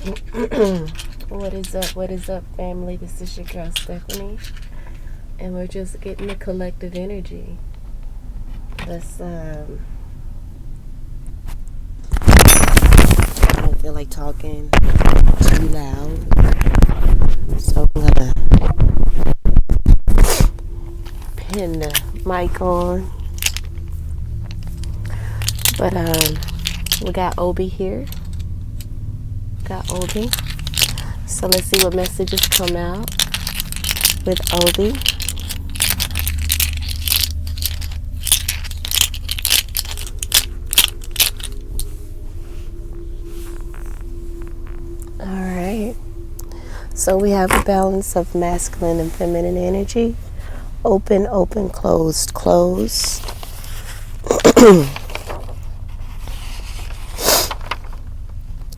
What is up? What is up, family? This is your girl Stephanie, and we're just getting the collective energy. Let's I don't feel like talking too loud, so I'm gonna pin the mic on. But we got Obi here. Got Obi. So let's see what messages come out with Obi. Alright. So we have a balance of masculine and feminine energy. Open, open, closed, closed.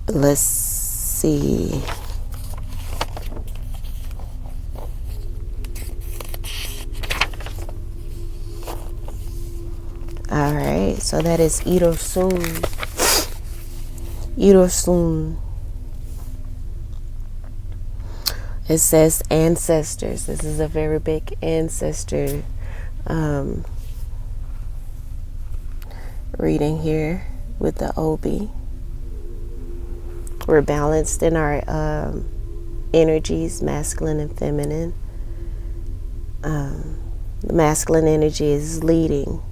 Let's see. Alright, so that is Irosun. Irosun. It says ancestors. This is a very big ancestor reading here with the Obi. We're balanced in our energies, masculine and feminine. The masculine energy is leading,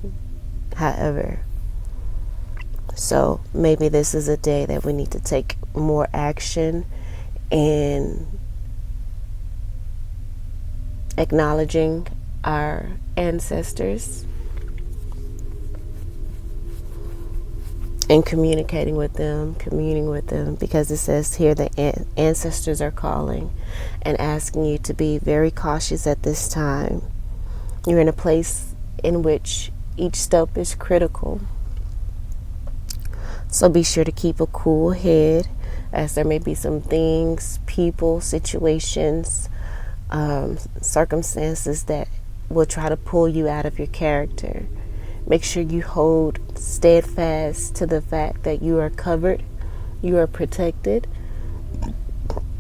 however. So maybe this is a day that we need to take more action in acknowledging our ancestors and communicating with them, communing with them, because it says here the ancestors are calling and asking you to be very cautious at this time. You're in a place in which each step is critical. So be sure to keep a cool head, as there may be some things, people, situations, circumstances that will try to pull you out of your character. Make sure you hold steadfast to the fact that you are covered, you are protected.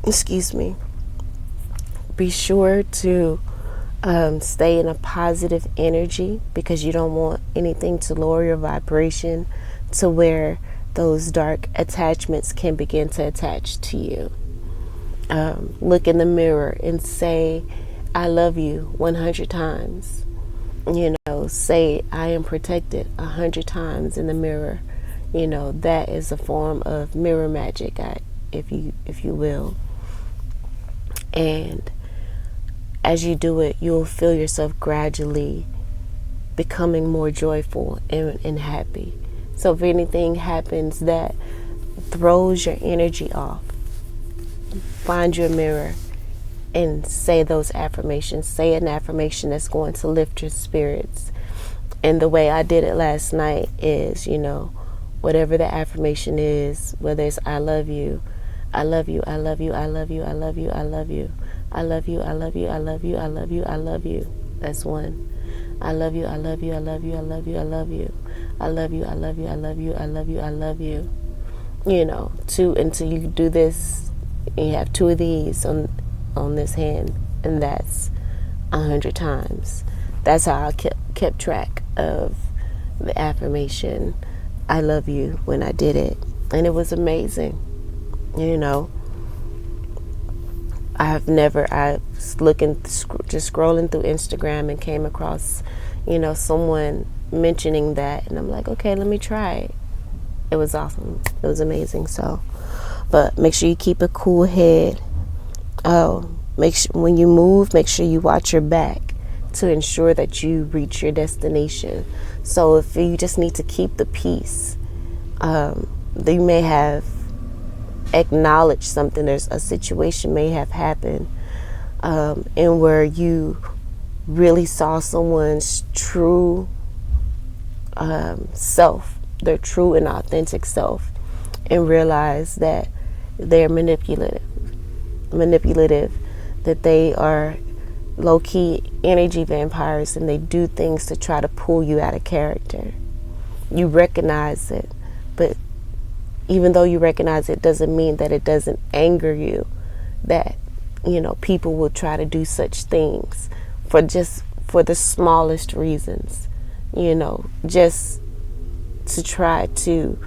Excuse me. Be sure to stay in a positive energy, because you don't want anything to lower your vibration to where those dark attachments can begin to attach to you. Look in the mirror and say, I love you 100 times. Say I am protected 100 times in the mirror. That is a form of mirror magic, if you will. And as you do it, you'll feel yourself gradually becoming more joyful and happy. So if anything happens that throws your energy off, find your mirror and say those affirmations. Say an affirmation that's going to lift your spirits. And the way I did it last night is, whatever the affirmation is, whether it's I love you, I love you, I love you, I love you, I love you, I love you, I love you, I love you, I love you, I love you, I love you. That's one. I love you, I love you, I love you, I love you, I love you. I love you, I love you, I love you, I love you, I love you. Two, until you do this, you have two of these on this hand, and that's 100 times. That's how I kept track of the affirmation, I love you, when I did it. And it was amazing. I was looking, just scrolling through Instagram and came across, someone mentioning that, and I'm like, okay, let me try it. It was awesome. It was amazing. So, but make sure you keep a cool head. Make sure when you move, make sure you watch your back to ensure that you reach your destination. So if you just need to keep the peace, you may have acknowledged something. There's a situation may have happened, and where you really saw someone's true self, their true and authentic self, and realize that they're manipulative, that they are low-key energy vampires, and they do things to try to pull you out of character. You recognize it, but even though you recognize it, doesn't mean that it doesn't anger you that, people will try to do such things for the smallest reasons, just to try to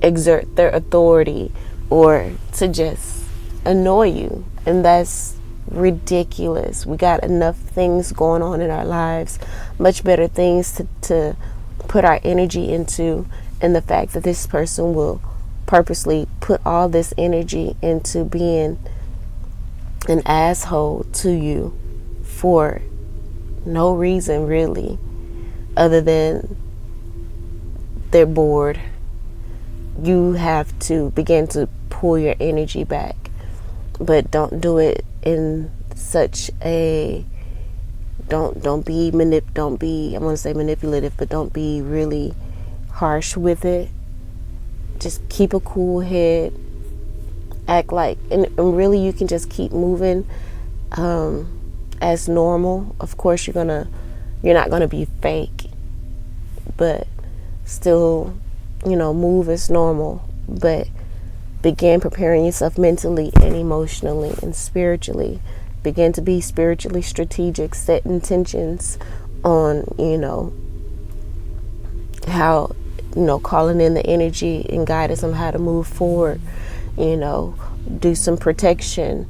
exert their authority or to just annoy you. And that's ridiculous. We got enough things going on in our lives, much better things to put our energy into, and the fact that this person will purposely put all this energy into being an asshole to you for no reason really, other than they're bored. You have to begin to pull your energy back, but don't do it in such a don't be I want to say manipulative, but don't be really harsh with it. Just keep a cool head, act like, and really you can just keep moving as normal. Of course you're not gonna be fake, but still, move as normal, but begin preparing yourself mentally and emotionally and spiritually. Begin to be spiritually strategic, set intentions on, how, calling in the energy and guidance on how to move forward, do some protection,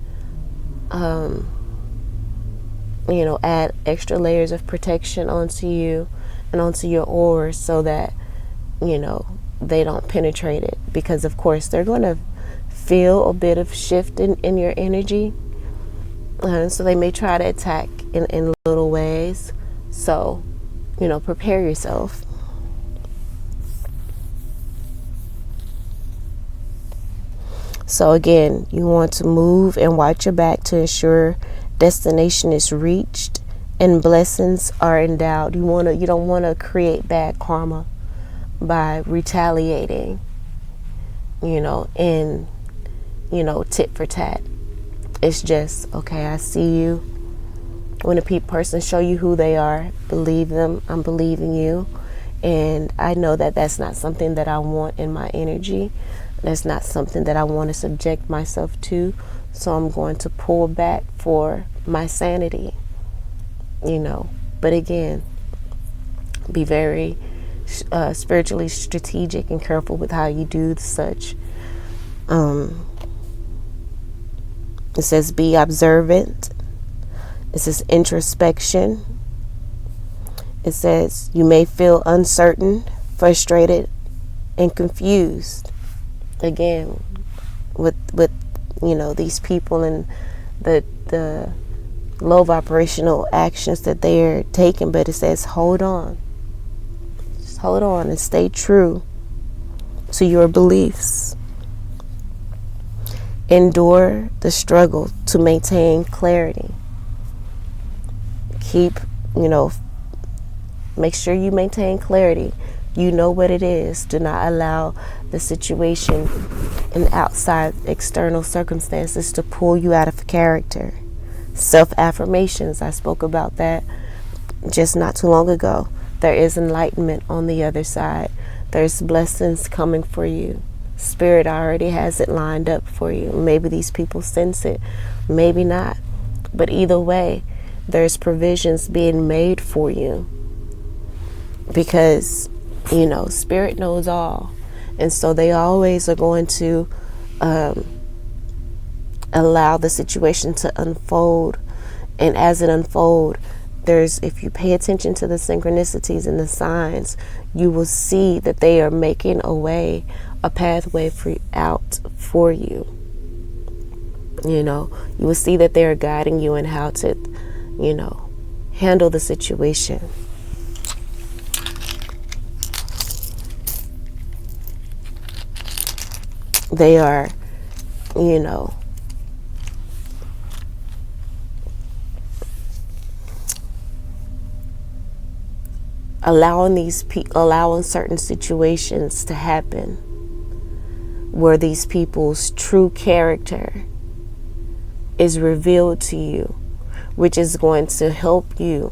add extra layers of protection onto you and onto your aura so that, they don't penetrate it, because of course they're going to feel a bit of shift in your energy, so they may try to attack in little ways. So, prepare yourself. So again, you want to move and watch your back to ensure destination is reached and blessings are endowed. You don't want to create bad karma by retaliating, and tit for tat. It's just, okay, I see you. When a person show you who they are, believe them. I'm believing you, and I know that that's not something that I want in my energy. That's not something that I want to subject myself to. So I'm going to pull back for my sanity, But again, be very spiritually strategic and careful with how you do such. It says be observant. It says introspection. It says you may feel uncertain, frustrated, and confused. Again, with these people and the low vibrational actions that they're taking, but it says hold on. Just hold on and stay true to your beliefs. Endure the struggle to maintain clarity. Make sure you maintain clarity. You know what it is. Do not allow the situation and outside external circumstances to pull you out of character. Self-affirmations, I spoke about that just not too long ago. There is enlightenment on the other side. There's blessings coming for you. Spirit already has it lined up for you. Maybe these people sense it, maybe not. But either way, there's provisions being made for you, because Spirit knows all, and so they always are going to allow the situation to unfold. And as it unfolds, if you pay attention to the synchronicities and the signs, you will see that they are making a pathway out for you. You will see that they are guiding you in how to, handle the situation. They are, allowing certain situations to happen where these people's true character is revealed to you, which is going to help you,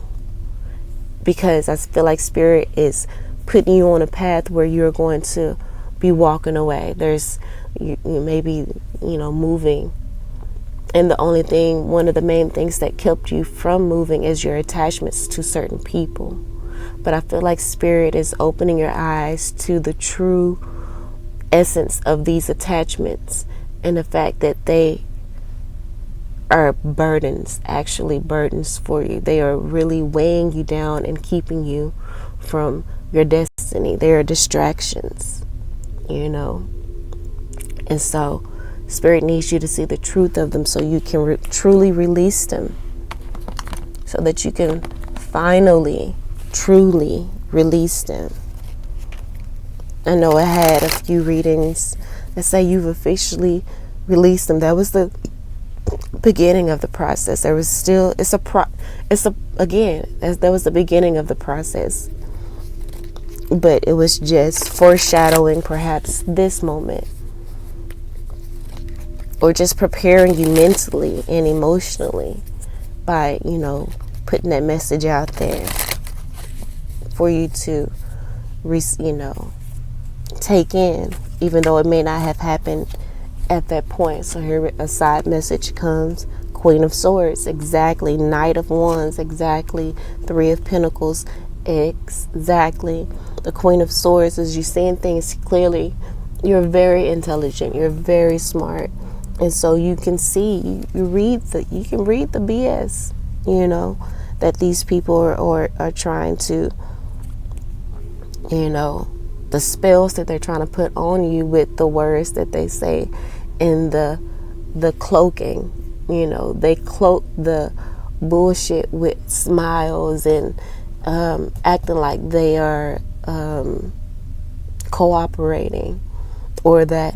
because I feel like Spirit is putting you on a path where you're going to be walking away. There's you maybe, moving. And the only thing, one of the main things that kept you from moving is your attachments to certain people. But I feel like Spirit is opening your eyes to the true essence of these attachments and the fact that they are burdens, actually burdens for you. They are really weighing you down and keeping you from your destiny. They are distractions, And so Spirit needs you to see the truth of them so you can truly release them, so that you can finally, truly release them. I know I had a few readings that say you've officially released them. That was the beginning of the process. There was still, that was the beginning of the process. But it was just foreshadowing perhaps this moment, or just preparing you mentally and emotionally by, putting that message out there for you to, take in, even though it may not have happened at that point. So here a side message comes. Queen of Swords, exactly. Knight of Wands, exactly. Three of Pentacles, exactly. The Queen of Swords is you seeing things clearly. You're very intelligent. You're very smart. And so you can see, you can read the BS, that these people are trying to, the spells that they're trying to put on you with the words that they say in the cloaking. They cloak the bullshit with smiles and acting like they are cooperating, or that,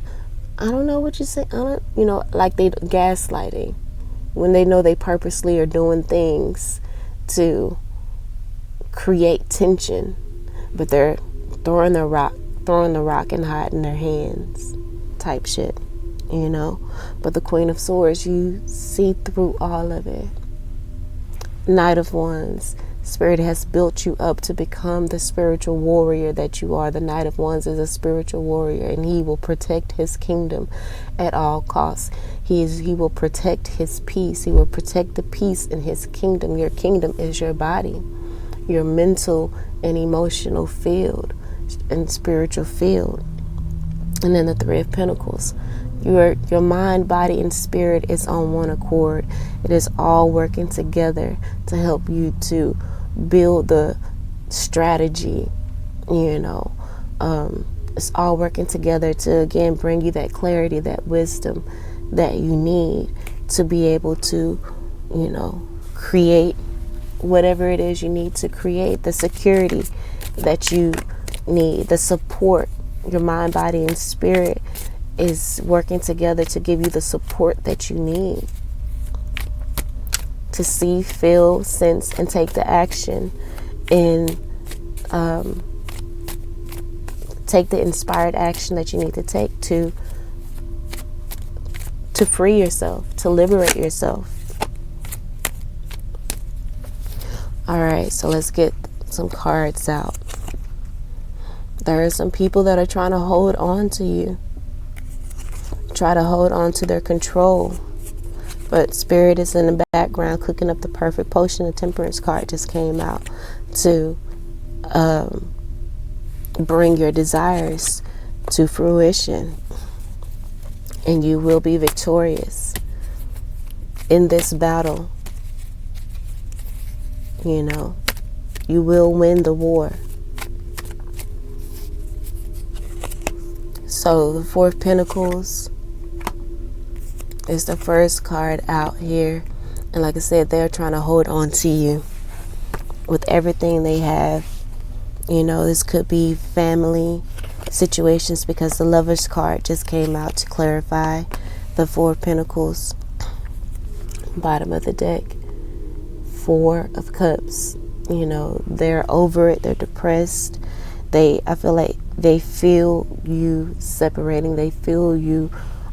I don't know what you say, like they gaslighting, when they know they purposely are doing things to create tension, but they're throwing the rock and hiding their hands type shit, But the Queen of Swords, you see through all of it. Knight of Wands, Spirit has built you up to become the spiritual warrior that you are. The Knight of Wands is a spiritual warrior, and he will protect his kingdom at all costs. He will protect his peace. He will protect the peace in his kingdom. Your kingdom is your body, your mental and emotional field and spiritual field. And then the Three of Pentacles. Your mind, body, and spirit is on one accord. It is all working together to help you to build the strategy, It's all working together to, again, bring you that clarity, that wisdom that you need to be able to, create whatever it is you need to create, the security that you need, the support. Your mind, body, and spirit is working together to give you the support that you need to see, feel, sense, and take the action, and take the inspired action that you need to take to free yourself, to liberate yourself. All right, so let's get some cards out. There are some people that are trying to hold on to you, try to hold on to their control, but Spirit is in the background cooking up the perfect potion. The Temperance card just came out to bring your desires to fruition, and you will be victorious in this battle. You will win the war. So the Four of Pentacles is the first card out here. And like I said, they're trying to hold on to you with everything they have. This could be family situations, because the Lover's card just came out to clarify the Four of Pentacles. Bottom of the deck, Four of Cups. They're over it. They're depressed. I feel like they feel you separating. They feel you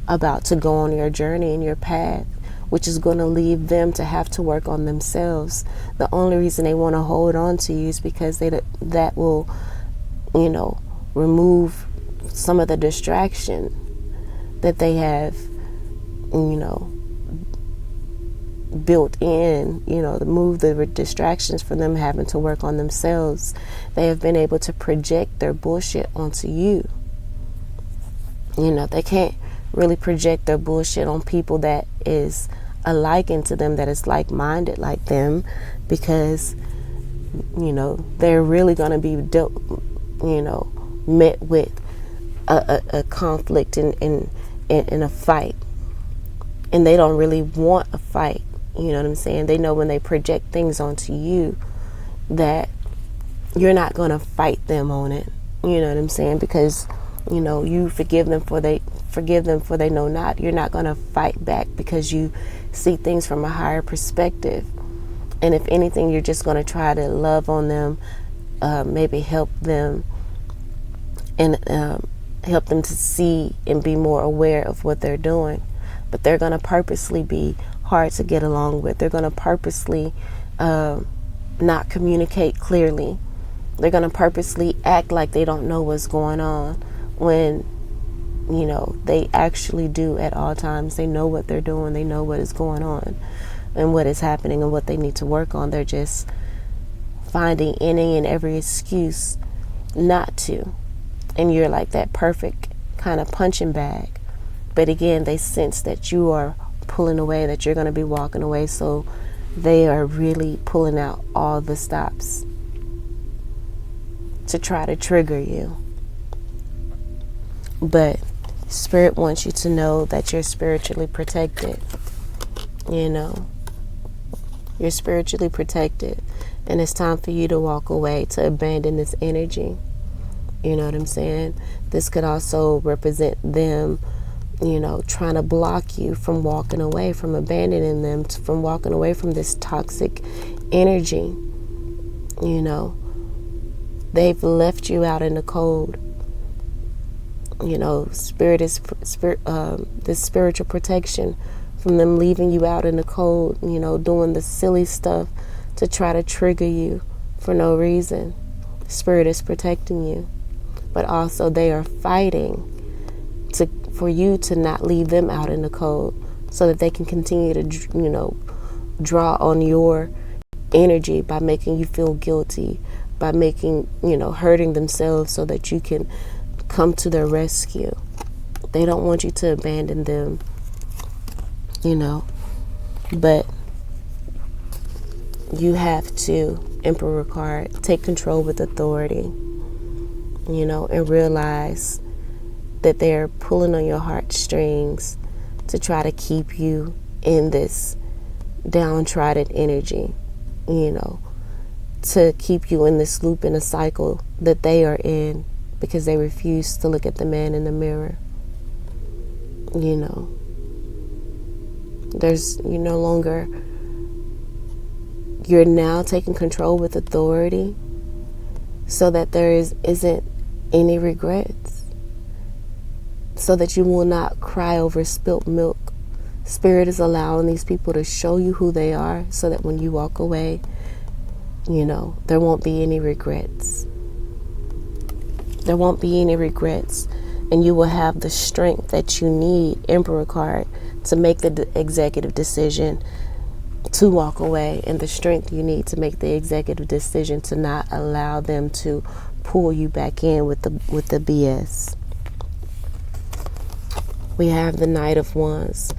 about to go on your journey and your path, which is going to leave them to have to work on themselves. The only reason they want to hold on to you is because that will, remove some of the distraction that they have, built in, to move the distractions from them having to work on themselves. They have been able to project their bullshit onto you. They can't really project their bullshit on people that is alike to them, that is like-minded like them, because, they're really going to be, met with a conflict and a fight. And they don't really want a fight. You know what I'm saying? They know when they project things onto you that you're not going to fight them on it. You know what I'm saying? Because, you forgive them for they know not. You're not going to fight back because you see things from a higher perspective. And if anything, you're just going to try to love on them, maybe help them, and help them to see and be more aware of what they're doing. But they're going to purposely be hard to get along with. They're going to purposely not communicate clearly. They're going to purposely act like they don't know what's going on when, they actually do at all times. They know what they're doing. They know what is going on and what is happening and what they need to work on. They're just finding any and every excuse not to. And you're like that perfect kind of punching bag. But again, they sense that you are pulling away, that you're going to be walking away. So they are really pulling out all the stops to try to trigger you. But Spirit wants you to know that you're spiritually protected. You're spiritually protected. And it's time for you to walk away, to abandon this energy. You know what I'm saying? This could also represent them, trying to block you from walking away, from abandoning them, from walking away from this toxic energy. They've left you out in the cold. Spirit is this spiritual protection from them leaving you out in the cold, doing the silly stuff to try to trigger you for no reason. Spirit is protecting you. But also they are fighting for you to not leave them out in the cold, so that they can continue to, draw on your energy by making you feel guilty, by making, hurting themselves so that you can come to their rescue. They don't want you to abandon them, but you have to, Emperor card, take control with authority, and realize that they're pulling on your heartstrings to try to keep you in this downtrodden energy, to keep you in this loop, in a cycle that they are in, because they refuse to look at the man in the mirror. You're now taking control with authority, so that there isn't any regrets, so that you will not cry over spilt milk. Spirit is allowing these people to show you who they are, so that when you walk away, there won't be any regrets. There won't be any regrets, and you will have the strength that you need, Emperor card, to make the executive decision to walk away, and the strength you need to make the executive decision to not allow them to pull you back in with the BS. We have the Knight of Wands,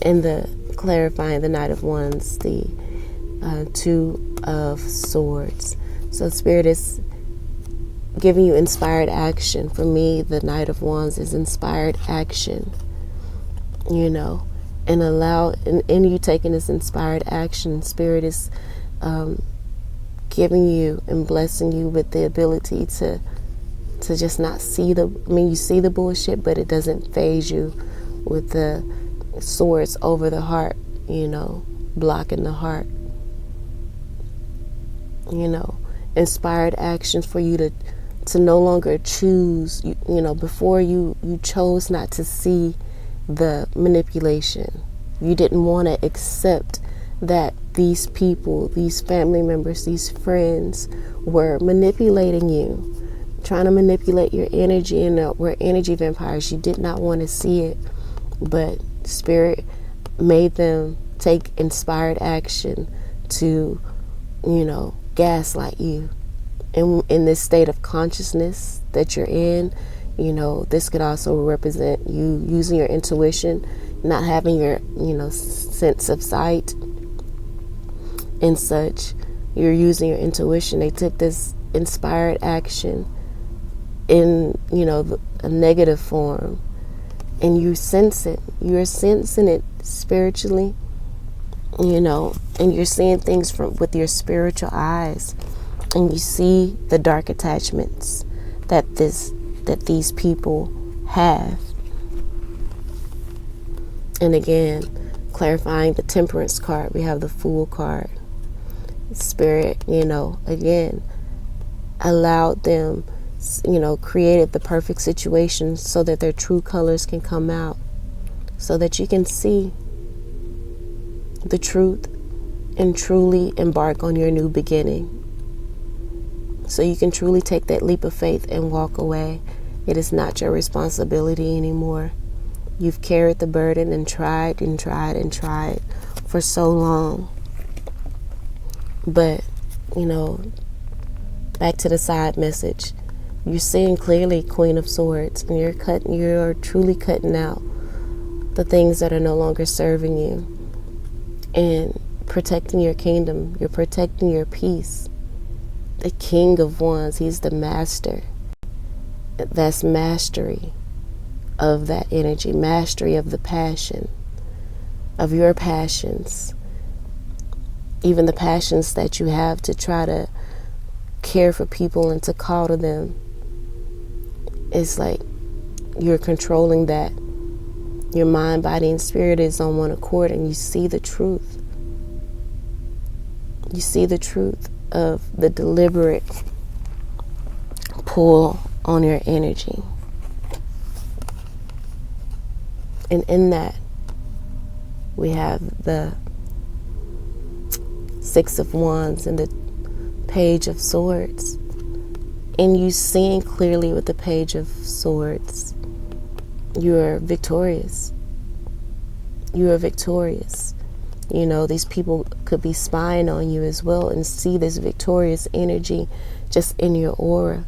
and clarifying the Knight of Wands, the Two of Swords. So Spirit is giving you inspired action. For me, the Knight of Wands is inspired action, and in you taking this inspired action, Spirit is giving you and blessing you with the ability to just not see you see the bullshit, but it doesn't faze you with the swords over the heart, blocking the heart. Inspired actions for you to no longer choose, before you chose not to see the manipulation. You didn't want to accept that these people, these family members, these friends were manipulating you. trying to manipulate your energy, and were energy vampires. You did not want to see it, but Spirit made them take inspired action to, gaslight you. In this state of consciousness that you're in, this could also represent you using your intuition, not having your, sense of sight and such. You're using your intuition. They took this inspired action in, a negative form, and you sense it. You're sensing it spiritually, and you're seeing things with your spiritual eyes, and you see the dark attachments that these people have. And again, clarifying the Temperance card, we have the Fool card. Spirit, again, allowed them, created the perfect situation so that their true colors can come out, so that you can see the truth and truly embark on your new beginning. So you can truly take that leap of faith and walk away. It is not your responsibility anymore. You've carried the burden and tried and tried and tried for so long. But, back to the side message. You're seeing clearly, Queen of Swords, and you're truly cutting out the things that are no longer serving you and protecting your kingdom. You're protecting your peace. The King of Wands, he's the master. That's mastery of that energy, mastery of the passion, of your passions, even the passions that you have to try to care for people and to call to them. It's like you're controlling that. Your mind, body, and spirit is on one accord, and you see the truth. You see the truth of the deliberate pull on your energy. And in that, we have the Six of Wands and the Page of Swords. And you seeing clearly with the Page of Swords, you are victorious. You are victorious. These people could be spying on you as well and see this victorious energy just in your aura.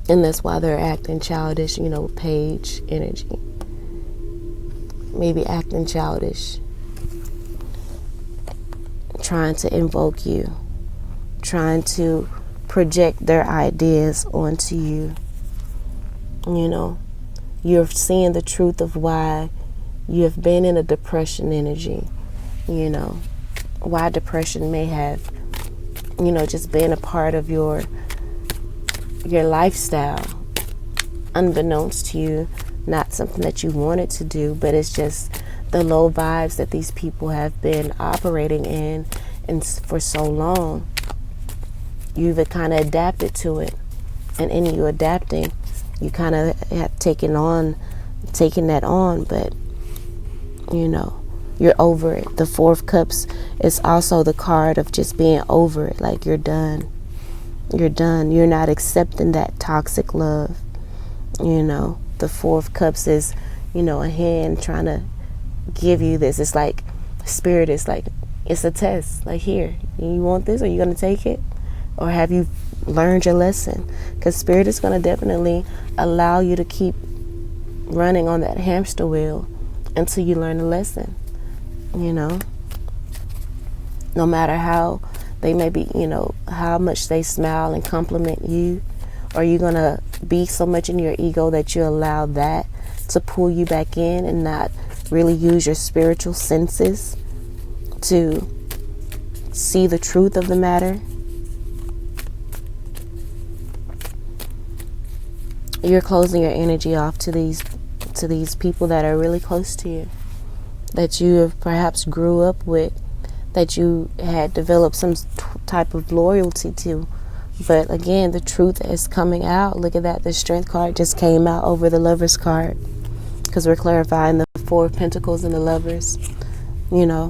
And that's why they're acting childish, Page energy. Maybe acting childish. Trying to invoke you. Trying to project their ideas onto you. You're seeing the truth of why you have been in a depression energy, why depression may have, just been a part of your lifestyle, unbeknownst to you, not something that you wanted to do, but it's just the low vibes that these people have been operating in and for so long. You've kind of adapted to it, and in you adapting, you kind of have taken that on, but you're over it. The Four of Cups is also the card of just being over it. Like you're done. You're done. You're not accepting that toxic love. The Four of Cups is, a hand trying to give you this. It's like Spirit is like, it's a test. Like, here, you want this? Are you going to take it? Or have you learned your lesson? Because Spirit is going to definitely allow you to keep running on that hamster wheel until you learn a lesson. No matter how they may be, how much they smile and compliment you, are you going to be so much in your ego that you allow that to pull you back in and not really use your spiritual senses to see the truth of the matter? You're closing your energy off to these people that are really close to you, that you have perhaps grew up with, that you had developed some type of loyalty to. But again, the truth is coming out. Look at that. The Strength card just came out over the Lovers card, because we're clarifying the Four of Pentacles and the Lovers. Look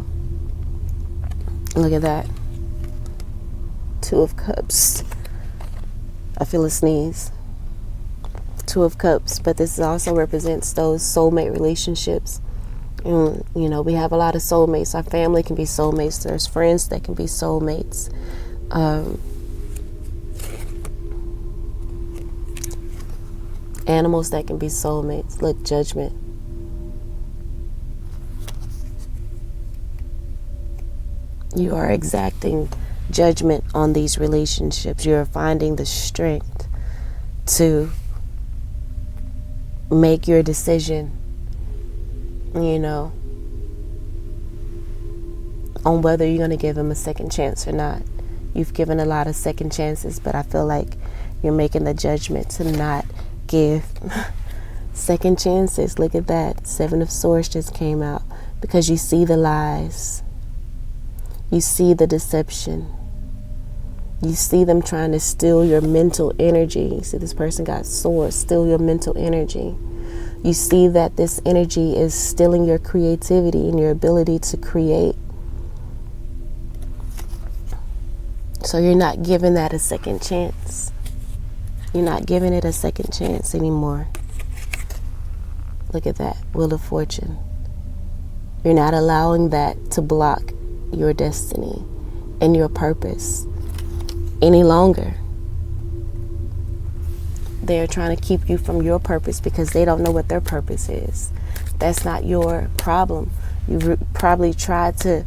at that. Two of Cups. I feel a sneeze. Two of Cups, but this also represents those soulmate relationships. And, you know, we have a lot of soulmates. Our family can be soulmates. There's friends that can be soulmates. Animals that can be soulmates. Look, Judgment. You are exacting judgment on these relationships. You are finding the strength to make your decision, you know, on whether you're going to give him a second chance or not. You've given a lot of second chances, but I feel like you're making the judgment to not give second chances. Look at that. 7 of Swords just came out because you see the lies. You see the deception. You see them trying to steal your mental energy. You see this person got swords, steal your mental energy. You see that this energy is stealing your creativity and your ability to create. So you're not giving that a second chance. You're not giving it a second chance anymore. Look at that, Wheel of Fortune. You're not allowing that to block your destiny and your purpose any longer. They're trying to keep you from your purpose because they don't know what their purpose is. That's not your problem. You probably tried to,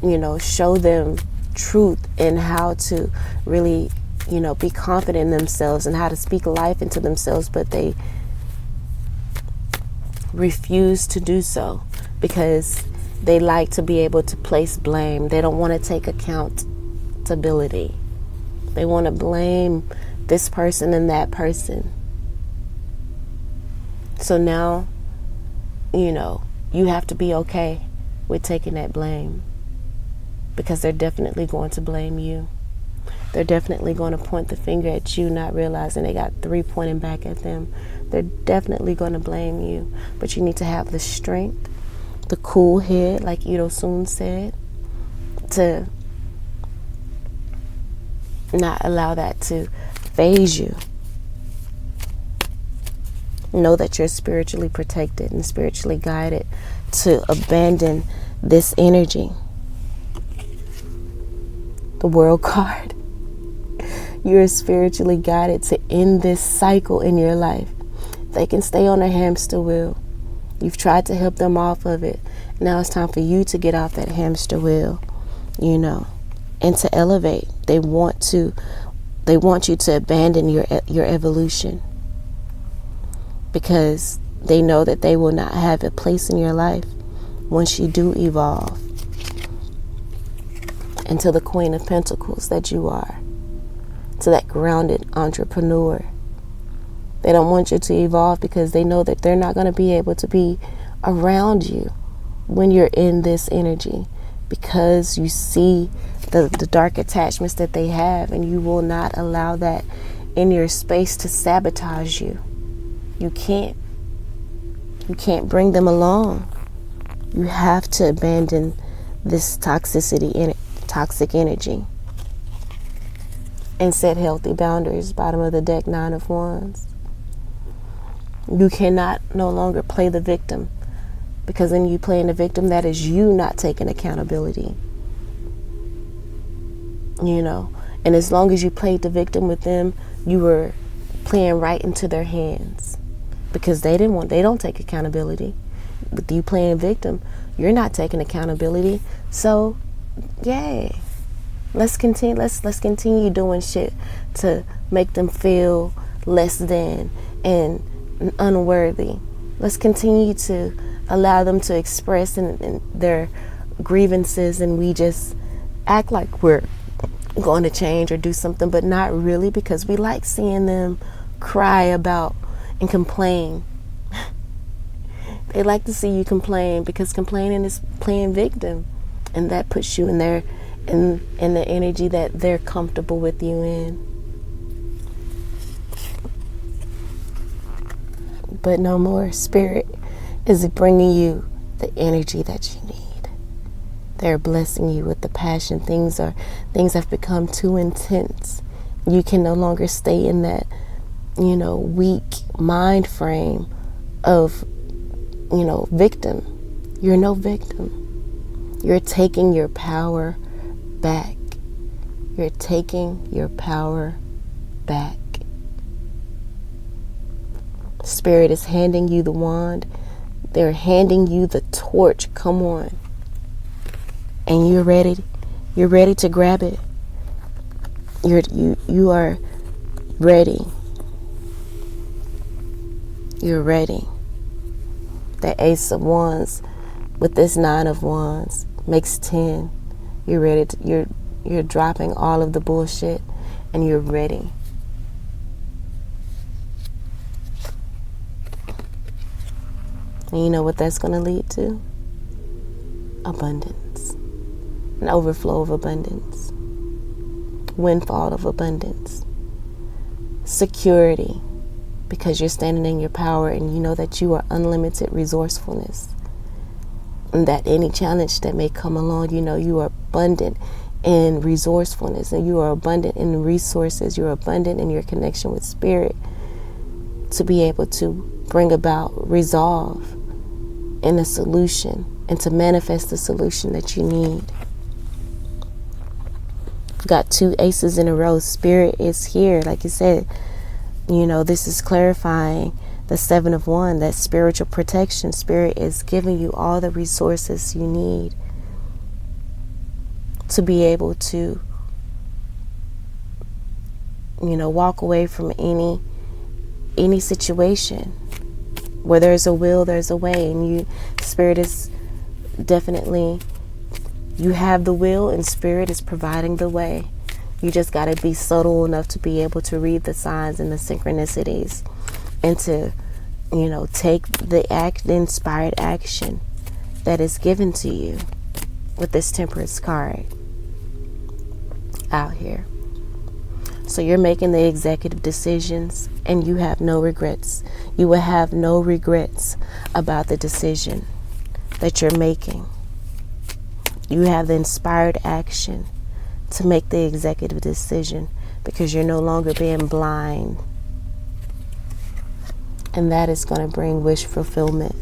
you know, show them truth and how to really, you know, be confident in themselves and how to speak life into themselves, but they refuse to do so because they like to be able to place blame. They don't want to take accountability. They want to blame this person and that person. So now, you know, you have to be okay with taking that blame because they're definitely going to blame you. They're definitely going to point the finger at you, not realizing they got 3 pointing back at them. They're definitely going to blame you, but you need to have the strength, the cool head, like Ito Soon said, to not allow that to phase you. Know that you're spiritually protected and spiritually guided to abandon this energy. The World card. You're spiritually guided to end this cycle in your life. They can stay on a hamster wheel. You've tried to help them off of it. Now it's time for you to get off that hamster wheel, you know, and to elevate. They want you to abandon your evolution because they know that they will not have a place in your life once you do evolve into the Queen of Pentacles that you are, to that grounded entrepreneur. They don't want you to evolve because they know that they're not going to be able to be around you when you're in this energy, because you see the dark attachments that they have, and you will not allow that in your space to sabotage you. You can't bring them along. You have to abandon this toxic energy and set healthy boundaries. Bottom of the deck, 9 of Wands. You cannot no longer play the victim, because when you playing the victim, that is you not taking accountability. You know, and as long as you played the victim with them, you were playing right into their hands because they don't take accountability. With you playing victim, you're not taking accountability. So, yay. Let's continue doing shit to make them feel less than and unworthy. Let's continue to allow them to express in their grievances, and we just act like we're going to change or do something, but not really, because we like seeing them cry about and complain. They like to see you complain because complaining is playing victim, and that puts you in the energy that they're comfortable with you in. But no more. Spirit is bringing you the energy that you need. They're blessing you with the passion. Things have become too intense, You can no longer stay in that, weak mind frame of, victim. You're no victim. You're taking your power back. You're taking your power back. Spirit is handing you the wand. They're handing you the torch. Come on. And you're ready. You're ready to grab it. You are ready. You're ready. The Ace of Wands with this Nine of Wands makes 10. You're ready to, you're dropping all of the bullshit and you're ready. And you know what that's going to lead to? Abundance. An overflow of abundance. Windfall of abundance. Security. Because you're standing in your power and you know that you are unlimited resourcefulness. And that any challenge that may come along, you are abundant in resourcefulness and you are abundant in resources. You're abundant in your connection with spirit to be able to bring about resolve in a solution and to manifest the solution that you need. Got 2 aces in a row. Spirit is here. Like you said, this is clarifying the 7 of Wands, that spiritual protection. Spirit is giving you all the resources you need to be able to, walk away from any situation. Where there's a will, there's a way. And Spirit is definitely, you have the will and Spirit is providing the way. You just got to be subtle enough to be able to read the signs and the synchronicities and to, take the inspired action that is given to you with this Temperance card out here. So you're making the executive decisions and you have no regrets. You will have no regrets about the decision that you're making. You have the inspired action to make the executive decision because you're no longer being blind. And that is going to bring wish fulfillment.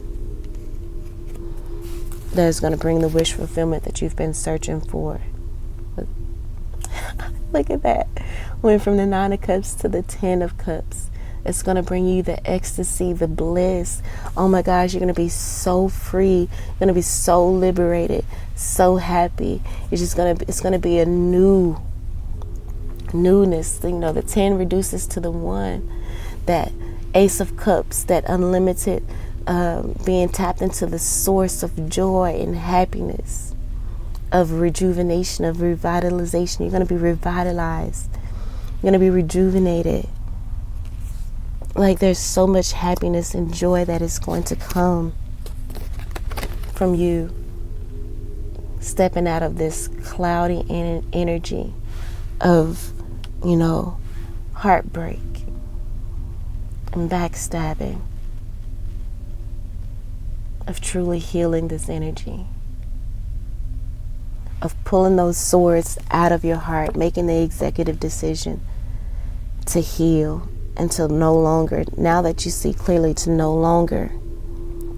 That is going to bring the wish fulfillment that you've been searching for. Look at that. Went from the 9 of Cups to the 10 of Cups. It's going to bring you the ecstasy, the bliss. Oh my gosh, you're going to be so free. You're going to be so liberated, so happy. It's going to be a newness. The 10 reduces to the 1. That Ace of Cups, that unlimited being tapped into the source of joy and happiness, of rejuvenation, of revitalization. You're going to be revitalized. You're going to be rejuvenated. Like there's so much happiness and joy that is going to come from you stepping out of this cloudy energy of, heartbreak and backstabbing, of truly healing this energy, of pulling those swords out of your heart, making the executive decision to heal and to no longer, now that you see clearly, to no longer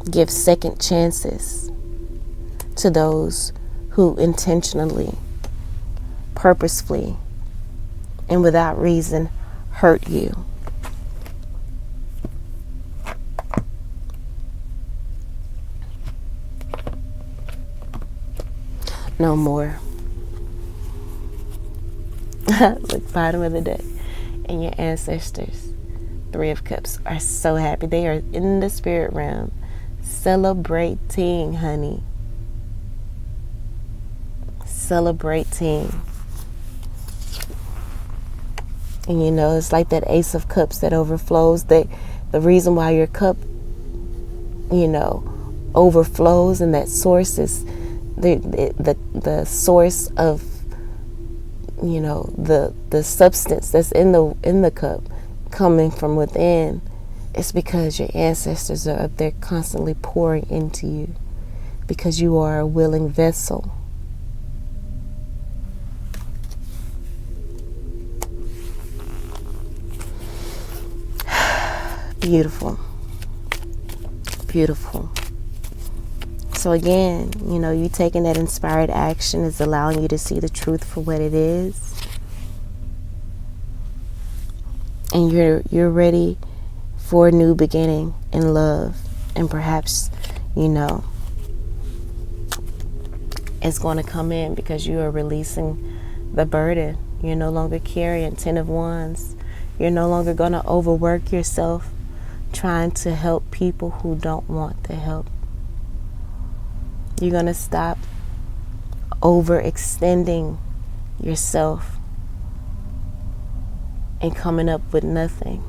give second chances to those who intentionally, purposefully, and without reason hurt you. No more. Look, bottom of the deck. And your ancestors, 3 of Cups, are so happy. They are in the spirit realm celebrating, honey. Celebrating. And it's like that Ace of Cups that overflows. The reason why your cup, overflows, and that source is the source of, the substance that's in the cup coming from within. It's because your ancestors are up there constantly pouring into you, because you are a willing vessel. Beautiful. Beautiful. So again, you taking that inspired action is allowing you to see the truth for what it is. And you're ready for a new beginning in love. And perhaps, it's going to come in because you are releasing the burden. You're no longer carrying 10 of Wands. You're no longer going to overwork yourself trying to help people who don't want the help. You're going to stop overextending yourself and coming up with nothing.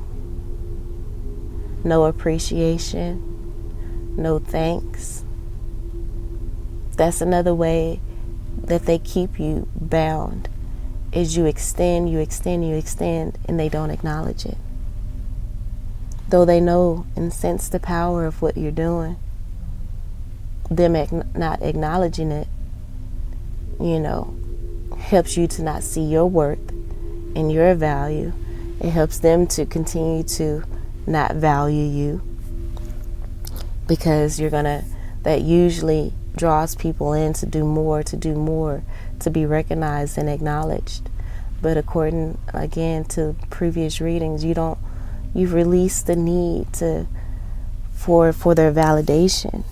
No appreciation, no thanks. That's another way that they keep you bound, is you extend, and they don't acknowledge it. Though they know and sense the power of what you're doing, them not acknowledging it, helps you to not see your worth and your value. It helps them to continue to not value you, because that usually draws people in to do more, to be recognized and acknowledged. But according, again, to previous readings, you've released the need for their validation.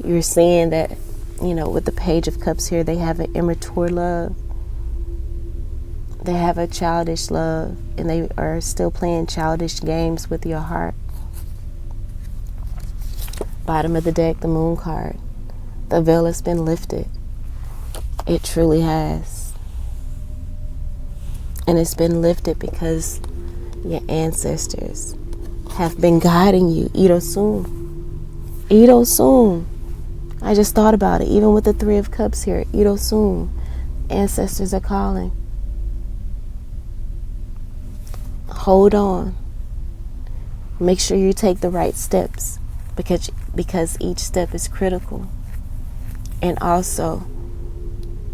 You're seeing that, with the Page of Cups here, they have an immature love. They have a childish love, and they are still playing childish games with your heart. Bottom of the deck, the Moon card. The veil has been lifted. It truly has. And it's been lifted because your ancestors have been guiding you. Ito soon. Ito soon. I just thought about it. Even with the Three of Cups here. Ito soon. Ancestors are calling. Hold on. Make sure you take the right steps, because each step is critical. And also,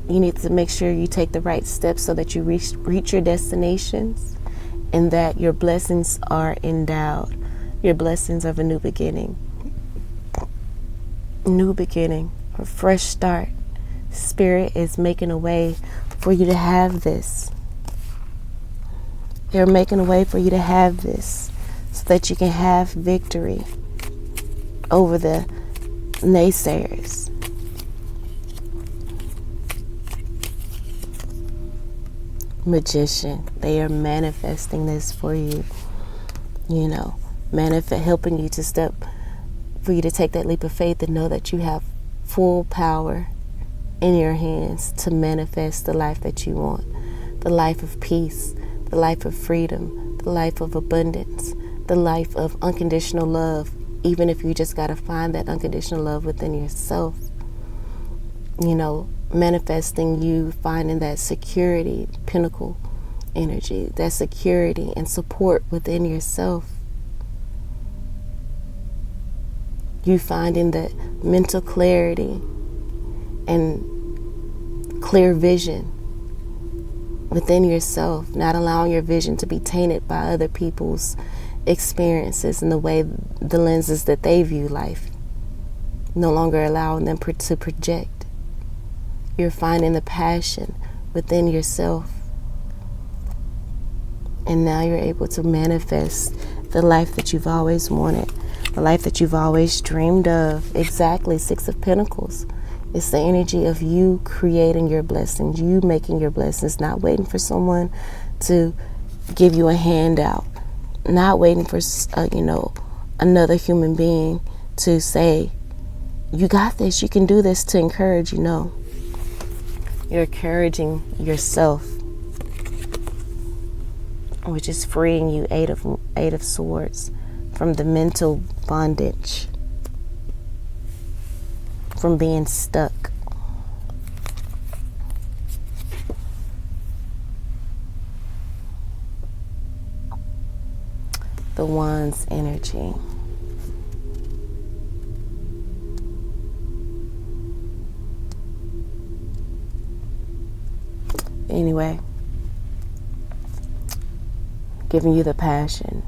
you need to make sure you take the right steps so that you reach your destinations, and that your blessings are endowed. Your blessings of a new beginning. New beginning. A fresh start. Spirit is making a way for you to have this. They're making a way for you to have this so that you can have victory over the naysayers. Magician. They are manifesting this for you. Helping you for you to take that leap of faith and know that you have full power in your hands to manifest the life that you want. The life of peace, the life of freedom, the life of abundance, the life of unconditional love, even if you just got to find that unconditional love within yourself. Manifesting you finding that security, pinnacle energy, that security and support within yourself. You finding that mental clarity and clear vision within yourself, not allowing your vision to be tainted by other people's experiences and the lenses that they view life. No longer allowing them to project. You're finding the passion within yourself. And now you're able to manifest the life that you've always wanted, the life that you've always dreamed of. Exactly, Six of Pentacles. It's the energy of you creating your blessings, you making your blessings, not waiting for someone to give you a handout, not waiting for, another human being to say, you got this, you can do this, to encourage you. No. You're encouraging yourself, which is freeing you, Eight of Swords, from the mental bondage, from being stuck. The Wands energy. Anyway, giving you the passion.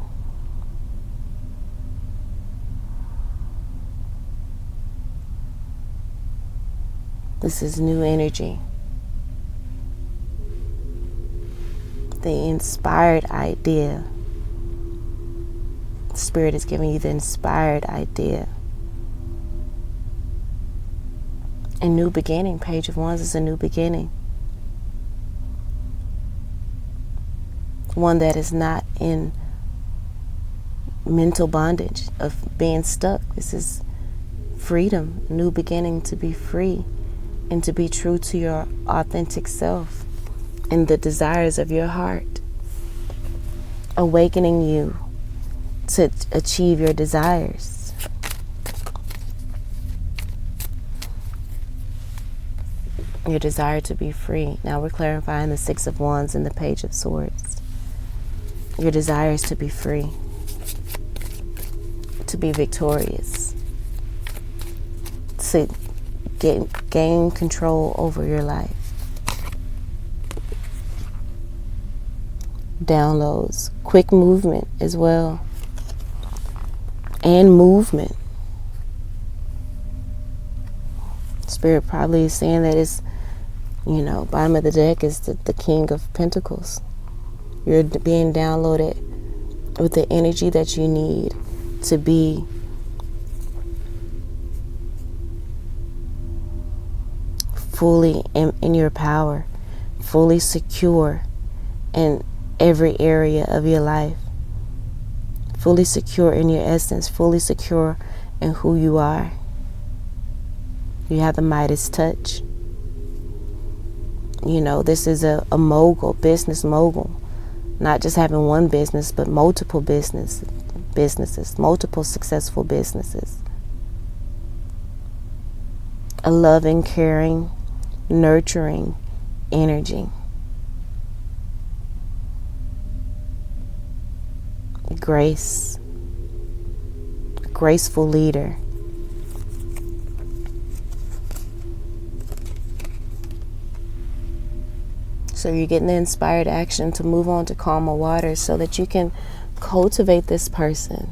This is new energy. The inspired idea. Spirit is giving you the inspired idea. A new beginning. Page of Wands is a new beginning. One that is not in mental bondage of being stuck. This is freedom. New beginning, to be free and to be true to your authentic self and the desires of your heart. Awakening you to achieve your desires. Your desire to be free. Now we're clarifying the Six of Wands and the Page of Swords. Your desire is to be free, to be victorious, to gain control over your life. Downloads, quick movement as well, and movement. Spirit probably is saying that it's, bottom of the deck is the King of Pentacles. You're being downloaded with the energy that you need to be fully in your power, fully secure in every area of your life, fully secure in your essence, fully secure in who you are. You have the Midas touch. This is a mogul, business mogul. Not just having one business, but multiple businesses, multiple successful businesses. A loving, caring, nurturing energy. Grace. A graceful leader. So you're getting the inspired action to move on to calmer waters so that you can cultivate this person,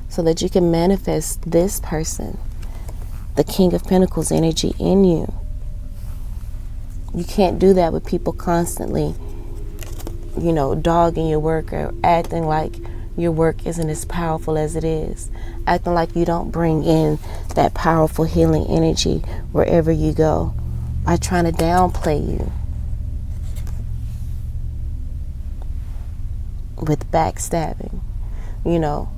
so that you can manifest this person, the King of Pentacles energy in you. You can't do that with people constantly, dogging your work or acting like your work isn't as powerful as it is, acting like you don't bring in that powerful healing energy wherever you go by trying to downplay you. With backstabbing,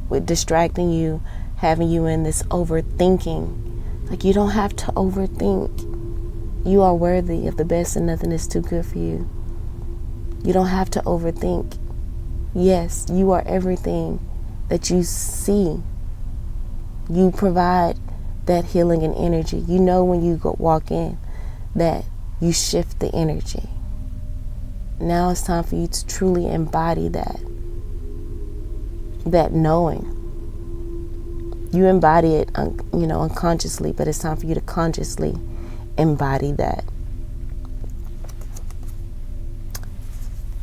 with distracting you, having you in this overthinking. Like, you don't have to overthink. You are worthy of the best and nothing is too good for you. You don't have to overthink. Yes, you are everything that you see. You provide that healing and energy. When you walk in that you shift the energy. Now it's time for you to truly embody that knowing. You embody it, unconsciously, but it's time for you to consciously embody that.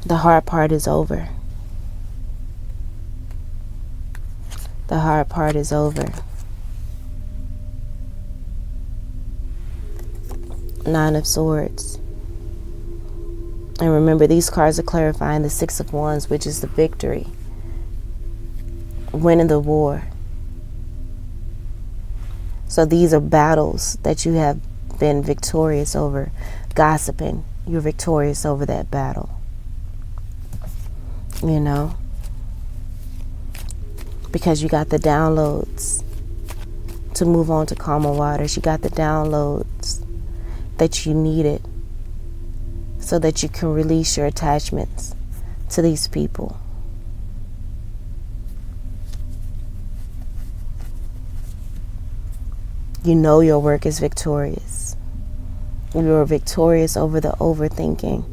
The hard part is over. The hard part is over. Nine of Swords. And remember, these cards are clarifying the Six of Wands, which is the victory. Winning the war. So these are battles that you have been victorious over. Gossiping, you're victorious over that battle. Because you got the downloads to move on to calmer waters. You got the downloads that you needed so that you can release your attachments to these people. Your work is victorious. You are victorious over the overthinking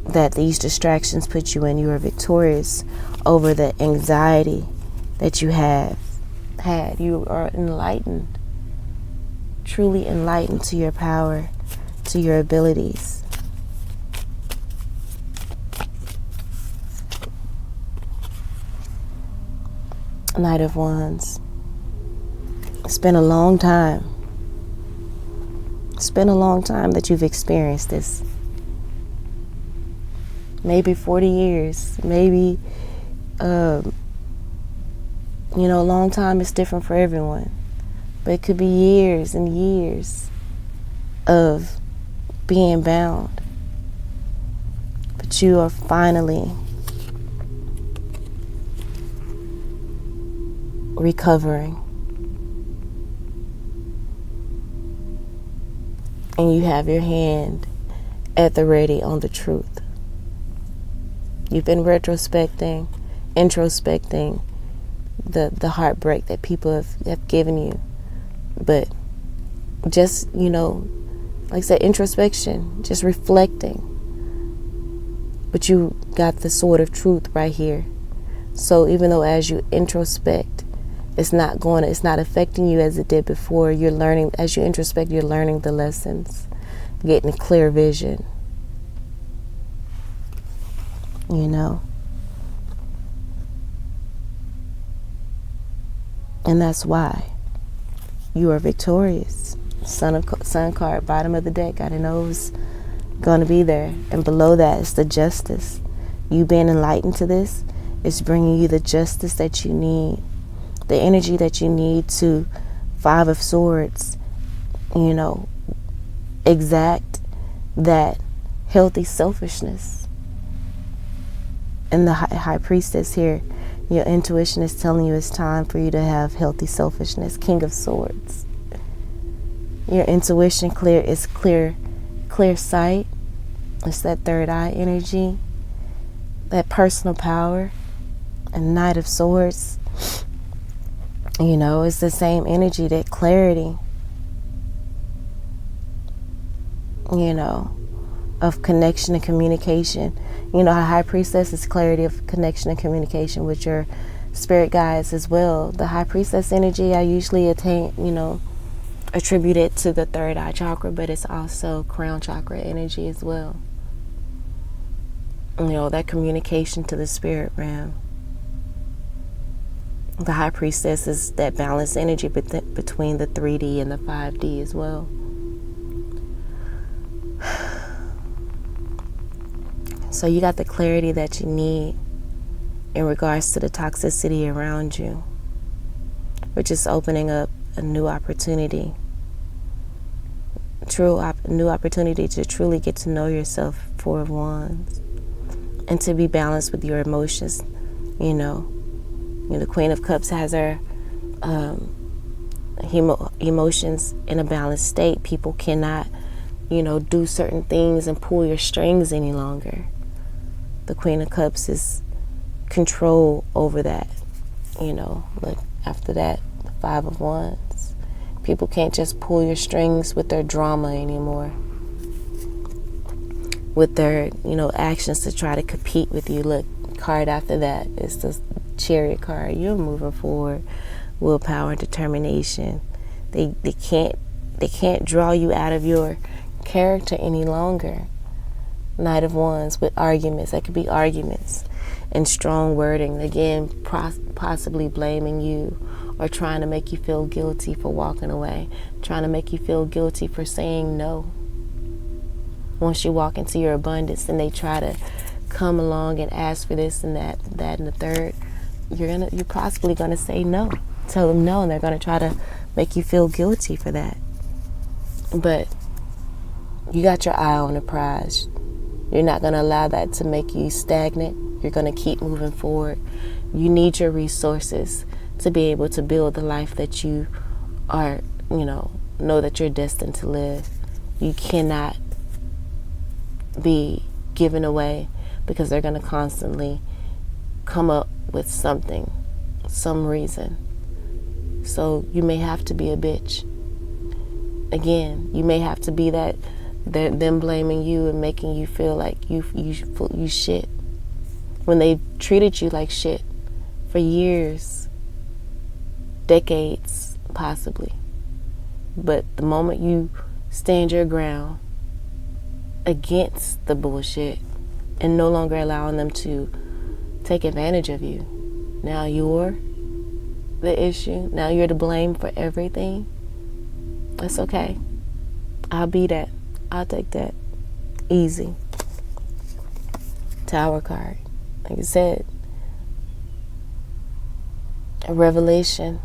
that these distractions put you in. You are victorious over the anxiety that you have had. You are enlightened, truly enlightened to your power, to your abilities. Knight of Wands. It's been a long time. It's been a long time that you've experienced this. Maybe 40 years. Maybe, a long time is different for everyone. But it could be years and years of being bound. But you are finally recovering. And you have your hand at the ready on the truth. You've been introspecting the heartbreak that people have given you. But just, like I said, introspection, just reflecting. But you got the sword of truth right here. So even though as you introspect, it's not affecting you as it did before. You're learning, as you introspect, you're learning the lessons, getting a clear vision. And that's why you are victorious. Sun card, bottom of the deck. I didn't know it was going to be there. And below that is the justice. You being enlightened to this is bringing you the justice that you need. The energy that you need to, 5 of Swords, exact that healthy selfishness. And the High Priestess here, your intuition is telling you it's time for you to have healthy selfishness. King of Swords. Your intuition is clear sight. It's that third eye energy, that personal power. And Knight of Swords, it's the same energy, that clarity, of connection and communication. High Priestess is clarity of connection and communication with your spirit guides as well. The High Priestess energy, I usually attribute it to the third eye chakra, but it's also crown chakra energy as well. That communication to the spirit realm. The High Priestess is that balanced energy between the 3D and the 5D as well. So you got the clarity that you need in regards to the toxicity around you, which is opening up a new opportunity. New opportunity to truly get to know yourself, 4 of Wands, and to be balanced with your emotions. The Queen of Cups has her emotions in a balanced state. People cannot, do certain things and pull your strings any longer. The Queen of Cups is control over that. Like after that, the 5 of Wands. People can't just pull your strings with their drama anymore. With their, actions to try to compete with you. Look, card after that is the Chariot card. You're moving forward, willpower and determination. They can't draw you out of your character any longer. Knight of Wands with arguments. That could be arguments and strong wording. Again, possibly blaming you or trying to make you feel guilty for walking away. Trying to make you feel guilty for saying no. Once you walk into your abundance and they try to come along and ask for this and that and the third, you're possibly gonna say no. Tell them no, and they're gonna try to make you feel guilty for that. But you got your eye on the prize. You're not gonna allow that to make you stagnant. You're gonna keep moving forward. You need your resources to be able to build the life that you are, know that you're destined to live. You cannot be given away because they're gonna constantly come up with something, some reason. So you may have to be a bitch. Again, you may have to be that, them blaming you and making you feel like you shit when they treated you like shit for years, decades, possibly. But the moment you stand your ground against the bullshit and no longer allowing them to take advantage of you, now you're the issue. Now you're to blame for everything. That's okay. I'll be that. I'll take that. Easy. Tower card. Like I said, a revelation.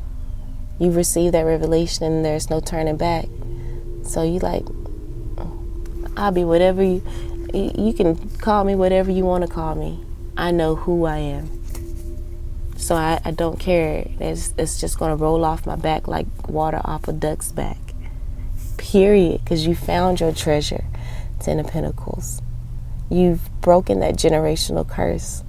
You receive that revelation and there's no turning back. So you like, I'll be whatever you can call me whatever you want to call me. I know who I am. So I don't care. It's just going to roll off my back like water off a duck's back. Period. Because you found your treasure. Ten of Pentacles. You've broken that generational curse.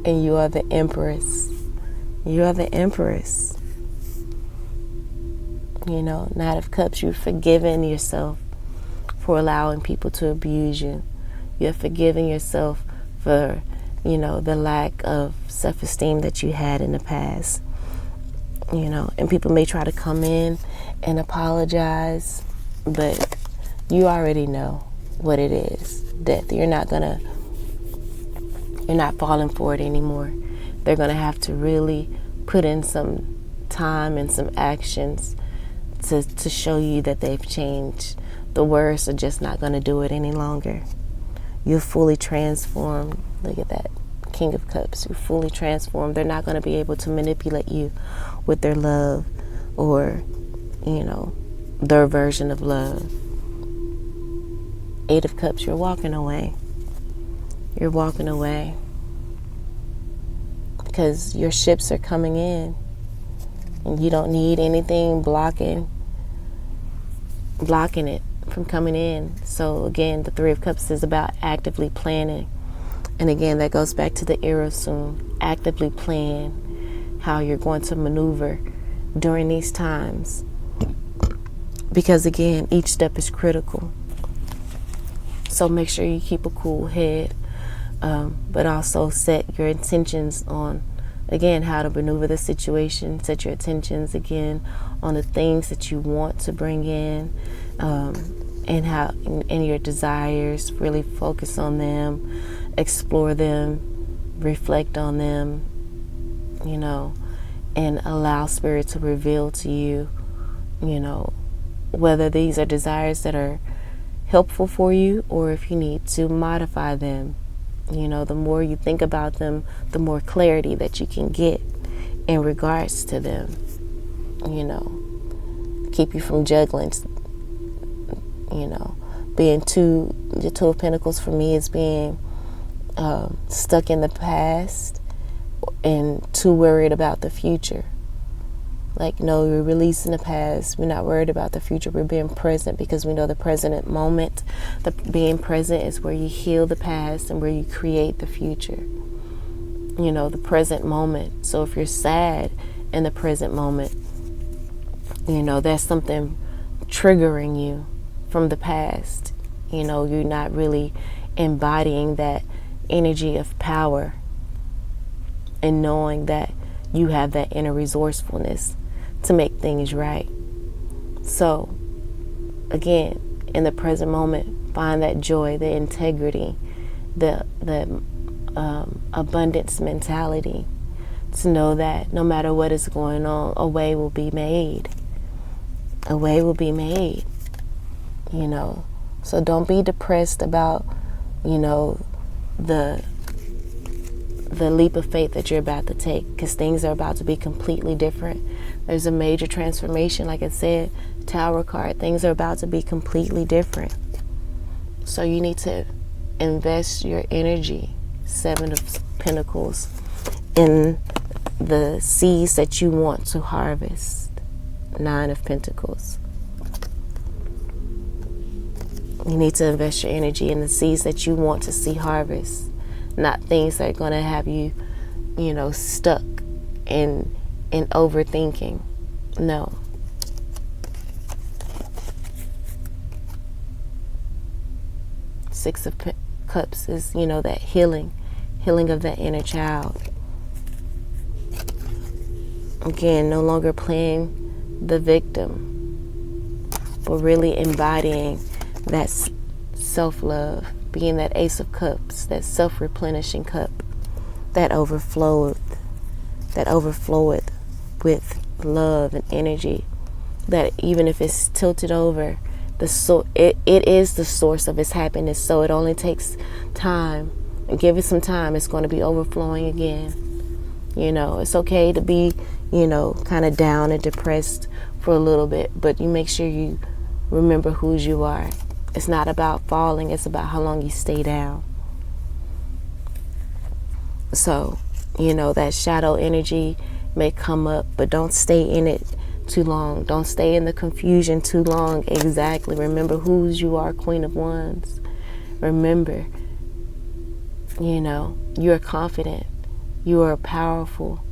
And you are the Empress. You are the Empress. You know, Knight of Cups, you've forgiven yourself for allowing people to abuse you. You have forgiven yourself for, you know, the lack of self-esteem that you had in the past. You know, and people may try to come in and apologize, but you already know what it is. That you're not falling for it anymore. They're gonna have to really put in some time and some actions to show you that they've changed. The words are just not gonna do it any longer. You're fully transformed. Look at that. King of Cups. You're fully transformed. They're not gonna be able to manipulate you with their love or, you know, their version of love. Eight of Cups, you're walking away. You're walking away because your ships are coming in and you don't need anything blocking it from coming in. So again, the Three of Cups is about actively planning. And again, that goes back to the era soon. Actively plan how you're going to maneuver during these times. Because again, each step is critical. So make sure you keep a cool head, but also set your intentions on, again, how to maneuver the situation. Set your intentions again on the things that you want to bring in, and how and your desires. Really focus on them, explore them, reflect on them, you know, and allow Spirit to reveal to you, you know, whether these are desires that are helpful for you or if you need to modify them. You know, the more you think about them, the more clarity that you can get in regards to them. You know, keep you from juggling. You know, the Two of Pentacles for me is being stuck in the past and too worried about the future. Like, no, we're releasing the past. We're not worried about the future. We're being present because we know the present moment. The being present is where you heal the past and where you create the future. You know, the present moment. So if you're sad in the present moment, you know, that's something triggering you from the past. You know, you're not really embodying that energy of power and knowing that you have that inner resourcefulness to make things right. So again, in the present moment, find that joy, the integrity, the abundance mentality, to know that no matter what is going on, a way will be made. A way will be made, you know. So don't be depressed about, you know, the leap of faith that you're about to take, because things are about to be completely different. There's a major transformation. Like I said, Tower card, things are about to be completely different. So you need to invest your energy, Seven of Pentacles, in the seeds that you want to harvest. Nine of Pentacles. You need to invest your energy in the seeds that you want to see harvest, not things that are going to have you, you know, stuck in overthinking. No. Six of Cups is, you know, that healing of that inner child. Again, no longer playing the victim, but really embodying that self-love, being that Ace of Cups, that self-replenishing cup that overfloweth with love and energy, that even if it's tilted over, it is the source of its happiness. So it only takes time, and give it some time, it's going to be overflowing again. It's okay to be, kind of down and depressed for a little bit, but you make sure you remember whose you are. It's not about falling, it's about how long you stay down. So, that shadow energy may come up, but don't stay in it too long. Don't stay in the confusion too long. Exactly. Remember whose you are, Queen of Wands. Remember, you are confident. You are powerful.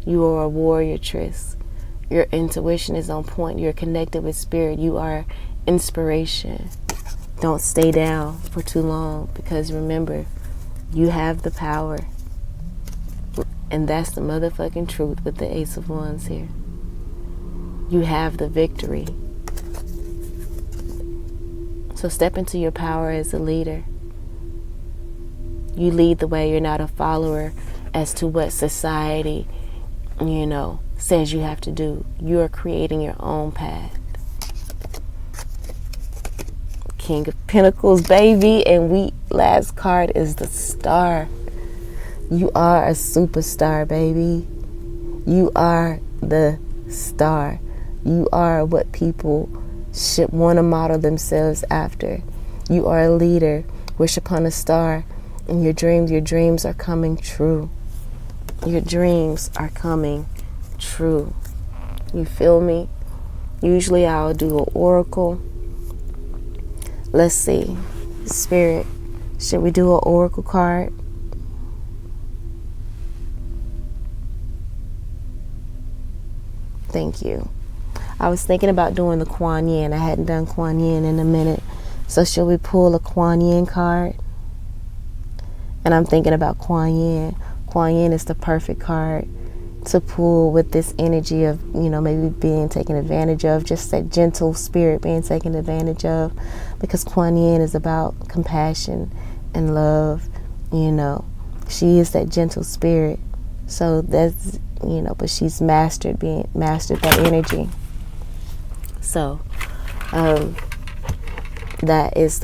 You are a warrioress. Your intuition is on point. You're connected with spirit. You are inspiration. Don't stay down for too long, because remember, you have the power. And that's the motherfucking truth with the Ace of Wands here. You have the victory. So step into your power as a leader. You lead the way. You're not a follower as to what society, says you have to do. You're creating your own path. King of Pentacles, baby. And last card is the Star. You are a superstar, baby. You are the star. You are what people should want to model themselves after. You are a leader. Wish upon a star. And your dreams are coming true. Your dreams are coming true. You feel me? Usually I'll do an oracle. Let's see. Spirit, should we do an oracle card? Thank you. I was thinking about doing the Kuan Yin. I hadn't done Kuan Yin in a minute. So should we pull a Kuan Yin card? And I'm thinking about Kuan Yin. Kuan Yin is the perfect card to pull with this energy of, maybe being taken advantage of, just that gentle spirit being taken advantage of, because Kuan Yin is about compassion and love. She is that gentle spirit. So that's, but she's mastered that energy. So that is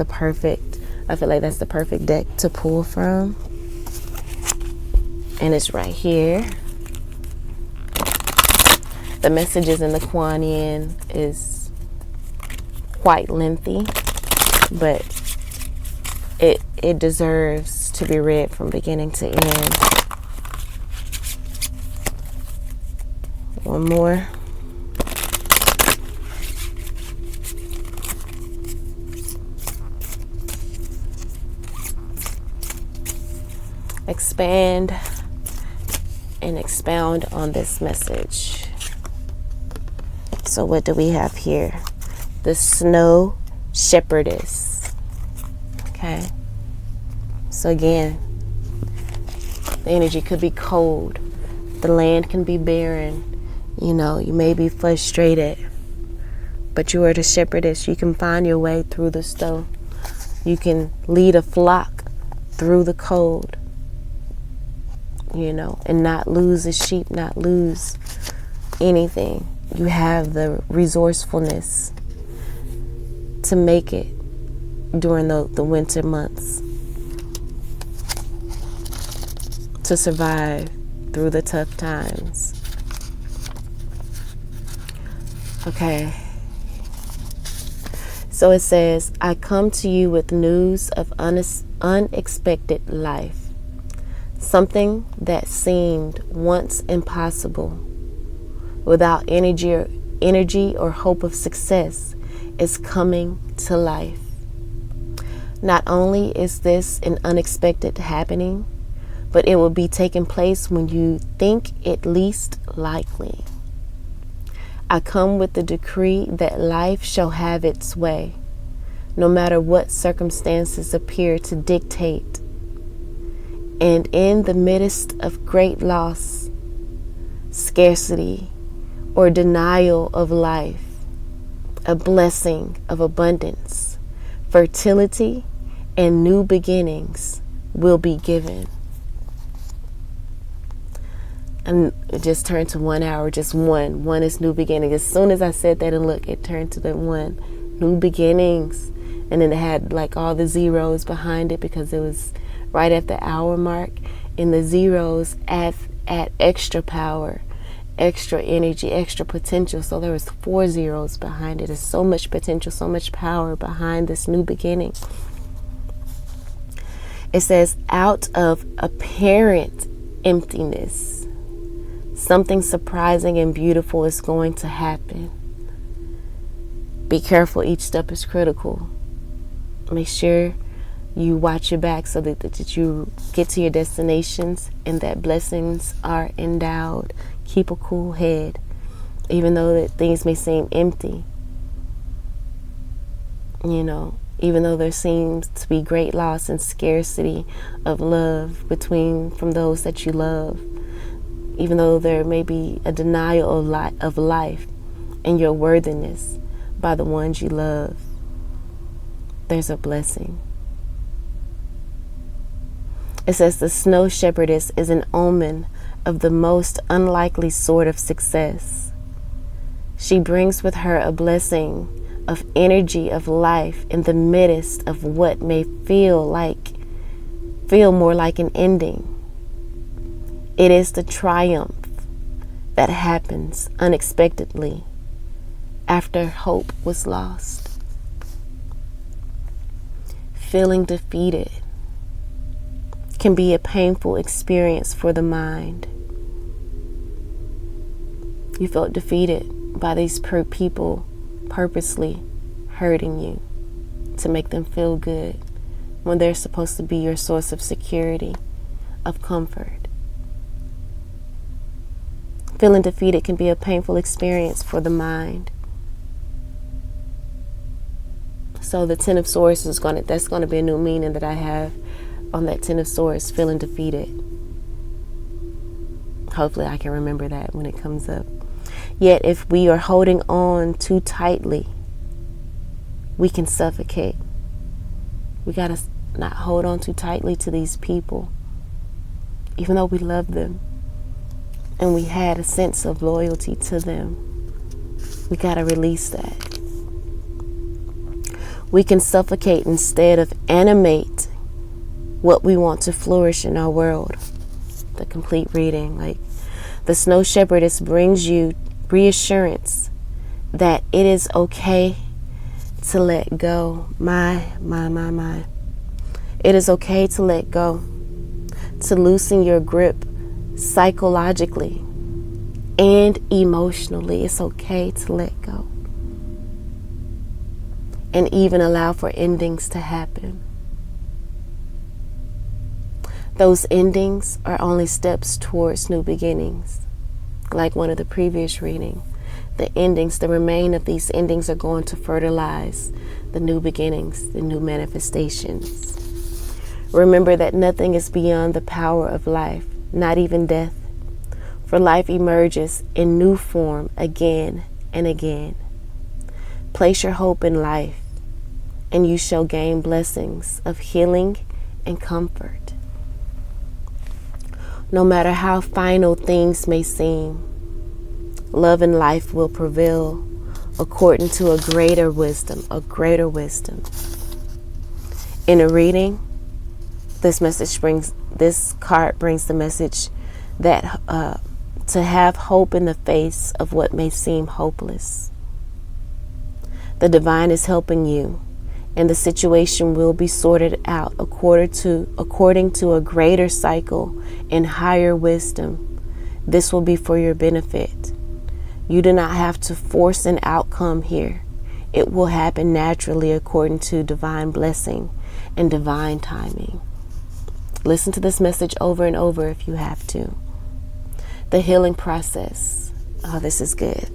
I feel like that's the perfect deck to pull from. And it's right here. The messages in the Kuan Yin is quite lengthy, but it deserves to be read from beginning to end. One more. Expand and expound on this message. So what do we have here? The Snow Shepherdess. Okay. So again, the energy could be cold. The land can be barren. You may be frustrated, but you are the shepherdess. You can find your way through the snow. You can lead a flock through the cold, and not lose a sheep, not lose anything. You have the resourcefulness to make it during the winter months, to survive through the tough times. Okay. So it says, I come to you with news of unexpected life. Something that seemed once impossible, without energy or hope of success, is coming to life. Not only is this an unexpected happening, but it will be taking place when you think it least likely. I come with the decree that life shall have its way, no matter what circumstances appear to dictate. And in the midst of great loss, scarcity, or denial of life, a blessing of abundance, fertility, and new beginnings will be given. And it just turned to 1 hour, just one. One is new beginning. As soon as I said that, and look, it turned to the one. New beginnings. And then it had like all the zeros behind it because it was right at the hour mark. And the zeros add extra power, extra energy, extra potential. So there was 4 zeros behind it. There's so much potential, so much power behind this new beginning. It says, out of apparent emptiness, something surprising and beautiful is going to happen. Be careful, each step is critical. Make sure you watch your back so that you get to your destinations and that blessings are endowed. Keep a cool head, even though that things may seem empty. You know, even though there seems to be great loss and scarcity of love from those that you love. Even though there may be a denial of life and your worthiness by the ones you love, there's a blessing. It says the snow shepherdess is an omen of the most unlikely sort of success. She brings with her a blessing of energy of life in the midst of what may feel more like an ending. It is the triumph that happens unexpectedly after hope was lost. Feeling defeated can be a painful experience for the mind. You felt defeated by these people purposely hurting you to make them feel good when they're supposed to be your source of security, of comfort. Feeling defeated can be a painful experience for the mind. So the Ten of Swords that's going to be a new meaning that I have on that Ten of Swords, feeling defeated. Hopefully I can remember that when it comes up. Yet if we are holding on too tightly, we can suffocate. We got to not hold on too tightly to these people, even though we love them. And we had a sense of loyalty to them. We got to release that. We can suffocate instead of animate what we want to flourish in our world. The complete reading. Like the Snow Shepherdess brings you reassurance that it is okay to let go. My. It is okay to let go. To loosen your grip psychologically and emotionally. It's okay to let go. And even allow for endings to happen. Those endings are only steps towards new beginnings. Like one of the previous reading, the endings, the remain of these endings are going to fertilize the new beginnings, the new manifestations. Remember that nothing is beyond the power of life, not even death. For life emerges in new form again and again. Place your hope in life, and you shall gain blessings of healing and comfort. No matter how final things may seem, love and life will prevail according to a greater wisdom, In a reading, this card brings the message that to have hope in the face of what may seem hopeless. The divine is helping you, and the situation will be sorted out according to a greater cycle and higher wisdom. This will be for your benefit. You do not have to force an outcome here. It will happen naturally according to divine blessing and divine timing. Listen to this message over and over if you have to. The healing process. Oh, this is good.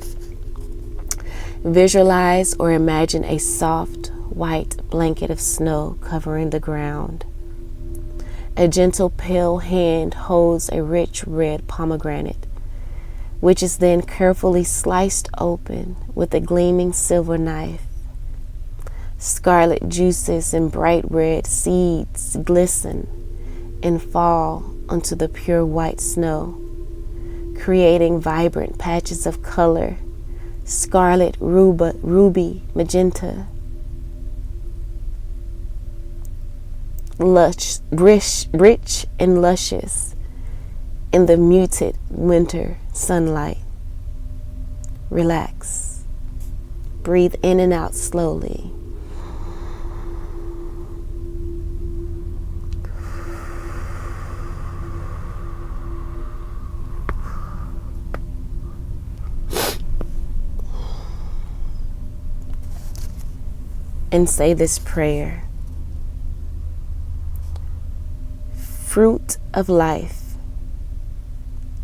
Visualize or imagine a soft white blanket of snow covering the ground. A gentle pale hand holds a rich red pomegranate, which is then carefully sliced open with a gleaming silver knife. Scarlet juices and bright red seeds glisten and fall onto the pure white snow, creating vibrant patches of color, scarlet, ruby, magenta, lush, rich and luscious in the muted winter sunlight. Relax. Breathe in and out slowly. And say this prayer. Fruit of life,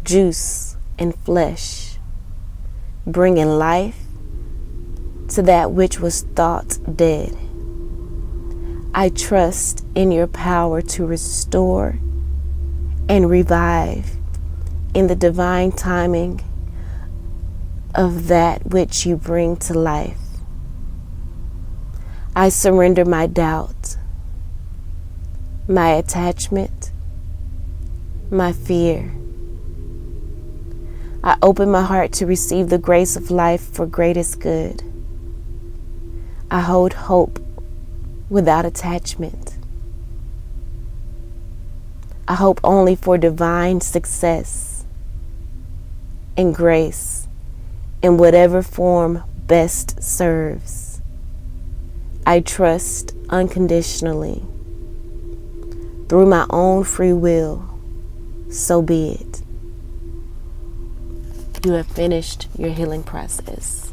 juice and flesh, bringing life to that which was thought dead. I trust in your power to restore and revive in the divine timing of that which you bring to life. I surrender my doubt, my attachment, my fear. I open my heart to receive the grace of life for greatest good. I hold hope without attachment. I hope only for divine success and grace in whatever form best serves. I trust unconditionally through my own free will. So be it. You have finished your healing process.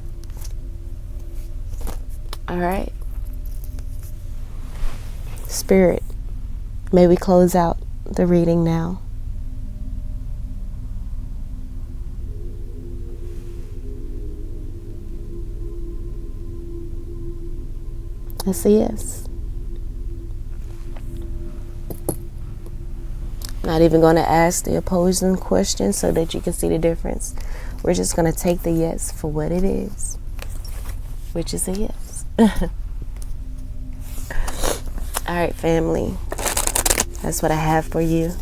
All right. Spirit, may we close out the reading now. That's a yes. Not even going to ask the opposing question so that you can see the difference. We're just going to take the yes for what it is, which is a yes. All right, family. That's what I have for you.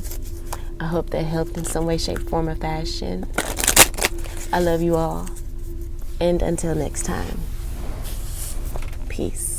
I hope that helped in some way, shape, form, or fashion. I love you all. And until next time, peace.